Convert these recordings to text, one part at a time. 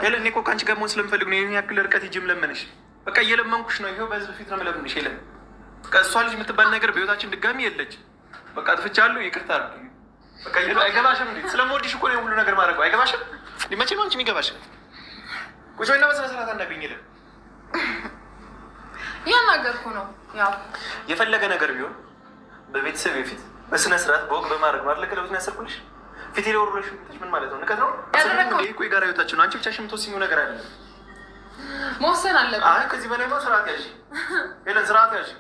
ኤለን እኮ ከአንቺ ጋር መሆን ስለምፈልግ ነው ይሄን ያክል ርቀት ሂጅም ለመንሽ። በቃ እየለመንኩሽ ነው። ይሄው በዚህ በፊት ነው የምለምንሽ። ኤለን በቃ እሷ ልጅ የምትባል ነገር በህይወታችን ድጋሚ የለች። በቃ አጥፍቻለሁ፣ ይቅርታ አድርጊ። በቃ አይገባሽም እንዴ? ስለምወድሽ እኮ ነው ሁሉ ነገር ማድረግ። አይገባሽም? መቼ ነው አንቺ የሚገባሽ? ቁጭ በይና በስነ ስርዓት አናግሪኝ። ኤለን ያናገርኩ ነው። ያው የፈለገ ነገር ቢሆን በቤተሰብ የፊት በስነ ስርዓት በወግ በማድረግ ማድረግ ለውዝ ያሰርኩልሽ ፊት ሊወሩልሽ ምን ማለት ነው? ንቀት ነው። ይሄ እኮ የጋራ ህይወታችን ነው። አንቺ ብቻሽን የምትወስኚው ነገር አለ። መወሰን አለብን። አይ ከዚህ በላይ ነው። ስርዓት ያዥ ኤለን፣ ስርዓት ያዥ።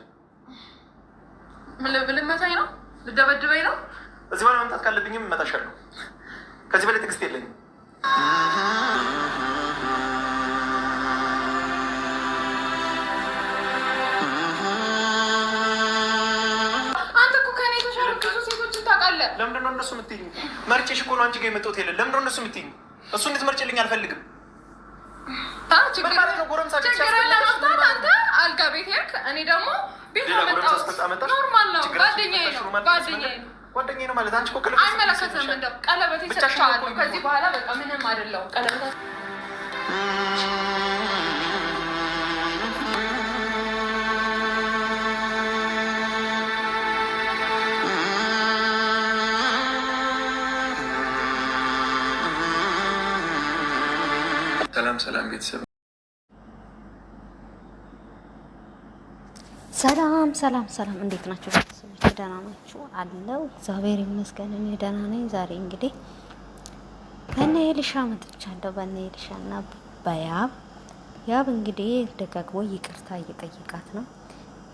ልመታኝ ነው? ልደበድበኝ ነው? እዚህ በላይ መምጣት ካለብኝም እመጣሻለሁ። ከዚህ በላይ ትዕግስት የለኝም። ለምንድን ነው እነሱ የምትይኝ? መርጬሽ እኮ ነው አንቺ ጋር የመጣሁት። የለን ለምንድን ነው እነሱ የምትይኝ? እሱ እንዴት መርጭልኝ አልፈልግም። አንተ አልጋ ቤት ሄድክ፣ እኔ ደግሞ ቤት መጣሁ። ኖርማል ነው። ጓደኛዬ ነው ማለት አንቺ እኮ ቀለበት አይመለከትም። እንደው ቀለበት ይሰጥሻለሁ። ከዚህ በኋላ በቃ ምንም አይደለሁም። ቀለበት ሰላም ቤተሰብ፣ ሰላም እንዴት ናችሁ ቤተሰቦች? ደህና ናችሁ? አለው እግዚአብሔር ይመስገን እኔ ደህና ነኝ። ዛሬ እንግዲህ ከነ ኤሊሻ መጥቻለሁ። በነ ኤሊሻ እና በያብ እንግዲህ ደጋግሞ ይቅርታ እየጠየቃት ነው።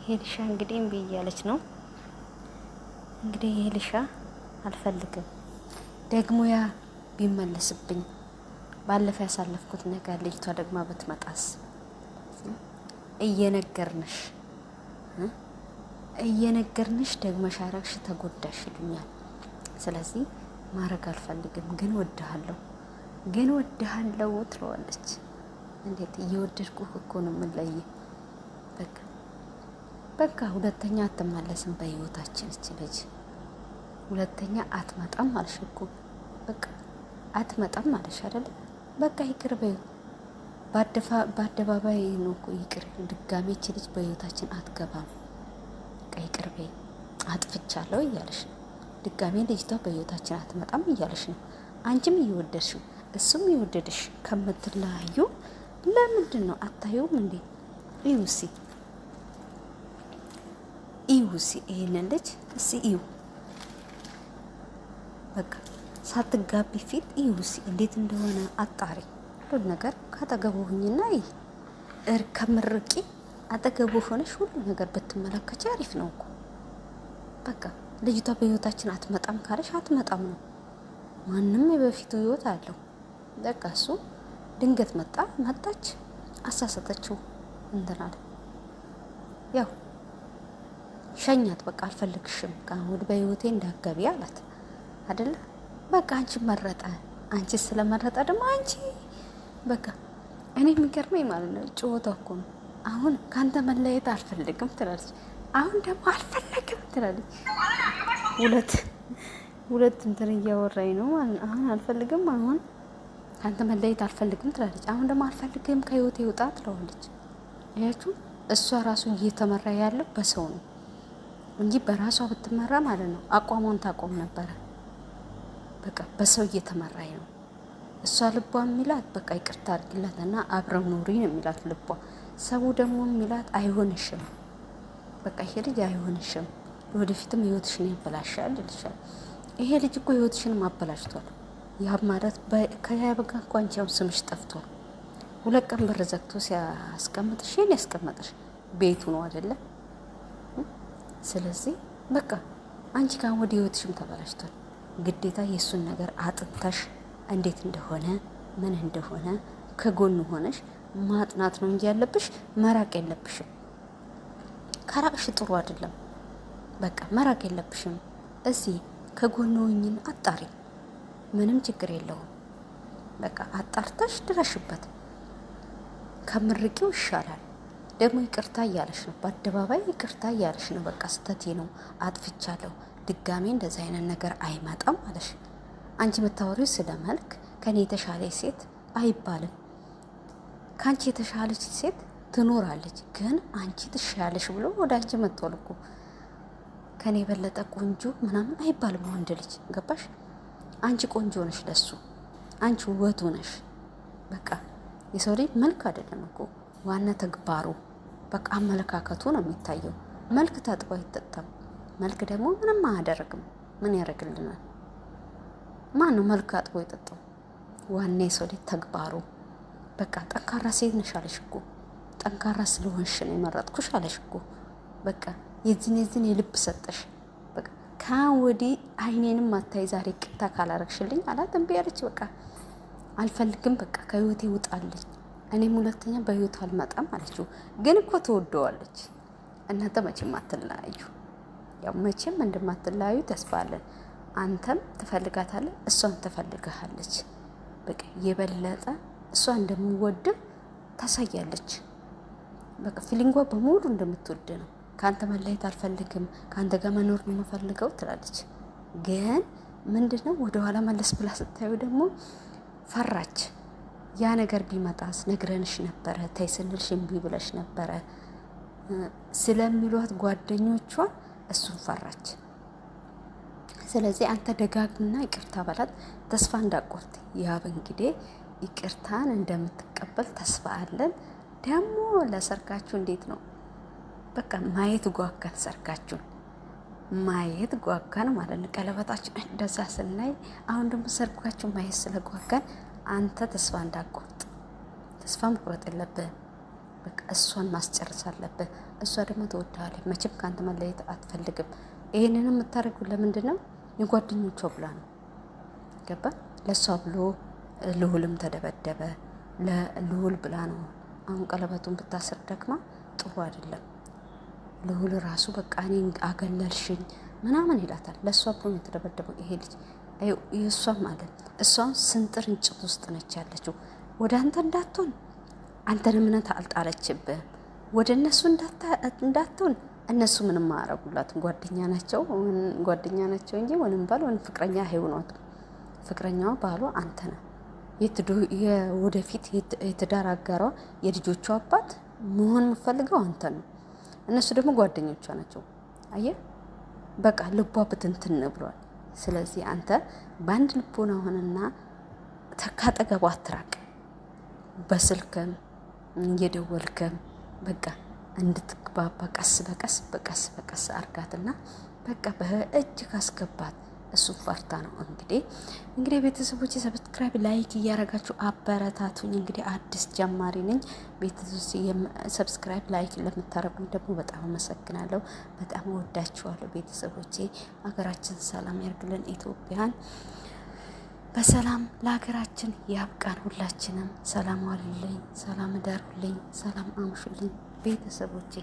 ኤሊሻ እንግዲህ እምቢ እያለች ነው። እንግዲህ ኤሊሻ አልፈልግም ደግሞ ያ ቢመለስብኝ ባለፈ ያሳለፍኩት ነገር ልጅቷ ደግማ ብትመጣስ? እየነገርንሽ ደግመሽ አረግሽ ተጎዳሽ ይሉኛል። ስለዚህ ማረግ አልፈልግም፣ ግን ወድሃለሁ ትለዋለች። እንዴት እየወደድኩህ እኮ ነው የምንለይ። በቃ ሁለተኛ አትመለስም በህይወታችን። እች ልጅ ሁለተኛ አትመጣም አልሽ እኮ። በቃ አትመጣም አለሽ አይደል? በቃ ይቅር በይው። በአደባባይ ነው እኮ ይቅር። ድጋሜ እች ልጅ በህይወታችን አትገባም። በቃ ይቅር በይ፣ አጥፍቻለሁ እያለሽ ነው። ድጋሜ ልጅቷ በህይወታችን አትመጣም እያለሽ ነው። አንቺም እየወደድሽው እሱም እየወደድሽ ከምትለያዩ ለምንድን ነው አታዩም እንዴ? ኢዩሲ ይሄንን ልጅ እዩ። በቃ ሳትጋቢ ፊት ኢዩሲ እንዴት እንደሆነ አጣሪ። ሁሉ ነገር ካጠገቡ ሁኝና ከምርቂ አጠገቡ ሆነሽ ሁሉ ነገር ብትመለከች አሪፍ ነው እኮ። በቃ ልጅቷ በህይወታችን አትመጣም ካለሽ አትመጣም ነው። ማንም የበፊቱ ህይወት አለው። በቃ እሱ ድንገት መጣች፣ አሳሰተችው እንትናል። ያው ሸኛት። በቃ አልፈልግሽም፣ ከአሁን በህይወቴ እንዳትገቢ አላት አይደለ? በቃ አንቺ መረጠ። አንቺ ስለመረጠ ደግሞ አንቺ በቃ እኔ የሚገርመኝ ማለት ነው ጭወቷ እኮ ነው። አሁን ካንተ መለየት አልፈልግም ትላለች፣ አሁን ደግሞ አልፈልግም ትላለች። ሁለት እንትን እያወራኝ ነው ማለት ነው። አሁን አልፈልግም፣ አሁን ካንተ መለየት አልፈልግም ትላለች። አሁን ደግሞ አልፈልግም ከህይወቴ ይውጣ ትለዋለች። አያችሁ፣ እሷ ራሱ እየተመራ ያለው በሰው ነው እንጂ በራሷ ብትመራ ማለት ነው አቋሟን ታቆም ነበረ። በቃ በሰው እየተመራኝ ነው። እሷ ልቧ የሚላት በቃ ይቅርታ አድርግላትና አብረው ኑሪ ነው የሚላት ልቧ። ሰው ደግሞ የሚላት አይሆንሽም፣ በቃ ይሄ ልጅ አይሆንሽም፣ ወደፊትም ህይወትሽን ያበላሻል ይልሻል። ይሄ ልጅ እኮ ህይወትሽንም አበላሽቷል። ያ ማለት ከያበጋ እኮ አንቺ አሁን ስምሽ ጠፍቷል። 2 ቀን በር ዘግቶ ሲያስቀምጥሽ ይሄን ያስቀመጥሽ ቤቱ ነው አይደለ? ስለዚህ በቃ አንቺ ጋር ወደ ህይወትሽም ተበላሽቷል። ግዴታ የእሱን ነገር አጥንተሽ እንዴት እንደሆነ ምን እንደሆነ ከጎኑ ሆነሽ ማጥናት ነው እንጂ ያለብሽ መራቅ የለብሽም። ከራቅሽ ጥሩ አይደለም። በቃ መራቅ የለብሽም። እዚህ ከጎኑ ሆኝን አጣሪ፣ ምንም ችግር የለውም። በቃ አጣርተሽ ድረሽበት። ከምርቂው ይሻላል። ደግሞ ይቅርታ እያለሽ ነው፣ በአደባባይ ይቅርታ እያለሽ ነው። በቃ ስተቴ ነው አጥፍቻለሁ፣ ድጋሜ እንደዚህ አይነት ነገር አይመጣም አለሽ። አንቺ የምታወሪው ስለ መልክ ከኔ የተሻለ ሴት አይባልም። ከአንቺ የተሻለች ሴት ትኖራለች፣ ግን አንቺ ትሻለሽ ብሎ ወደ አንቺ መጥቷል እኮ። ከኔ የበለጠ ቆንጆ ምናምን አይባልም ወንድ ልጅ። ገባሽ? አንቺ ቆንጆ ነሽ ለሱ፣ አንቺ ውበቱ ነሽ። በቃ የሰው ልጅ መልክ አይደለም እኮ ዋና ተግባሩ፣ በቃ አመለካከቱ ነው የሚታየው። መልክ ታጥቦ አይጠጣም። መልክ ደግሞ ምንም አያደርግም። ምን ያደርግልናል? ማን ነው መልክ አጥቦ የጠጣው? ዋና የሰው ልጅ ተግባሩ። በቃ ጠንካራ ሴት ነሽ አለሽ እኮ። ጠንካራ ስለሆንሽ ነው የመረጥኩሽ አለሽ እኮ። በቃ የዚህን የልብ ሰጠሽ። በቃ ከወዲህ አይኔንም አታይ ዛሬ ቅታ ካላረግሽልኝ አላት። እምቢ አለች። በቃ አልፈልግም፣ በቃ ከህይወቴ ውጣልኝ፣ እኔም ሁለተኛ በህይወቱ አልመጣም አለችው። ግን እኮ ትወደዋለች። እናንተ መቼም አትለያዩ። ያው መቼም እንደማትለያዩ ተስፋ አለን። አንተም ትፈልጋታለህ፣ እሷም ትፈልግሃለች። በቃ የበለጠ እሷ እንደምወድህ ታሳያለች። በቃ ፊሊንጓ በሙሉ እንደምትወድ ነው። ከአንተ መለየት አልፈልግም፣ ከአንተ ጋር መኖር ነው የምፈልገው ትላለች። ግን ምንድነው ወደኋላ መለስ ብላ ስታዩ ደግሞ ፈራች። ያ ነገር ቢመጣስ ነግረንሽ ነበረ፣ ተይ ስንልሽ እምቢ ብለሽ ነበረ ስለሚሏት ጓደኞቿ እሱን ፈራች። ስለዚህ አንተ ደጋግምና ይቅርታ በላት፣ ተስፋ እንዳቆርጥ። ያብ እንግዲህ ይቅርታን እንደምትቀበል ተስፋ አለን። ደግሞ ለሰርጋችሁ እንዴት ነው? በቃ ማየት ጓጋን፣ ሰርጋችሁን ማየት ጓጋን ማለት ነው። ቀለበታችሁ እንደዛ ስናይ አሁን ደግሞ ሰርጋችሁ ማየት ስለጓጋን አንተ ተስፋ እንዳቆርጥ። ተስፋ መቁረጥ የለብህም። በቃ እሷን ማስጨረስ አለብህ። እሷ ደግሞ ትወድሃለች፣ መቼም ከአንተ መለየት አትፈልግም። ይሄንን የምታደርጉት ለምንድን ነው? የጓደኞቿ ብላ ነው። ገባ? ለእሷ ብሎ ልዑልም ተደበደበ። ለልዑል ብላ ነው። አሁን ቀለበቱን ብታስር ደክማ ጥሩ አይደለም። ልዑል ራሱ በቃ እኔን አገለልሽኝ ምናምን ይላታል። ለእሷ ብሎ የተደበደበው ይሄ ልጅ የእሷም ማለት እሷም ስንጥር እንጭት ውስጥ ነች ያለችው። ወደ አንተ እንዳትሆን አንተን እምነት አልጣለችብህም። ወደ እነሱ እንዳትሆን እነሱ ምንም አያረጉላትም። ጓደኛ ናቸው እንጂ ወንም ባል ወንም ፍቅረኛ አይሆኗትም። ፍቅረኛዋ ባሏ አንተ ነህ። የወደፊት የትዳር አጋሯ የልጆቿ አባት መሆን የምፈልገው አንተ ነው። እነሱ ደግሞ ጓደኞቿ ናቸው። አየህ በቃ ልቧ ብትንትን ብሏል። ስለዚህ አንተ በአንድ ልቦና ሆነና ካጠገቧ አትራቅ። በስልክም እየደወልክም በቃ እንድትግባባ ቀስ በቀስ አርጋትና በቃ በእጅ ካስገባት እሱ ፈርታ ነው። እንግዲህ ቤተሰቦች ሰብስክራይብ ላይክ እያረጋችሁ አበረታቱኝ። እንግዲህ አዲስ ጀማሪ ነኝ። ቤተሰቦች ሰብስክራይብ ላይክ ለምታረጉኝ ደግሞ በጣም አመሰግናለሁ። በጣም ወዳችኋለሁ ቤተሰቦቼ። ሀገራችን ሰላም ያርግልን። ኢትዮጵያን በሰላም ለሀገራችን ያብቃን። ሁላችንም ሰላም ዋሉልኝ፣ ሰላም እደሩልኝ፣ ሰላም አምሹልኝ ቤተሰቦቼ።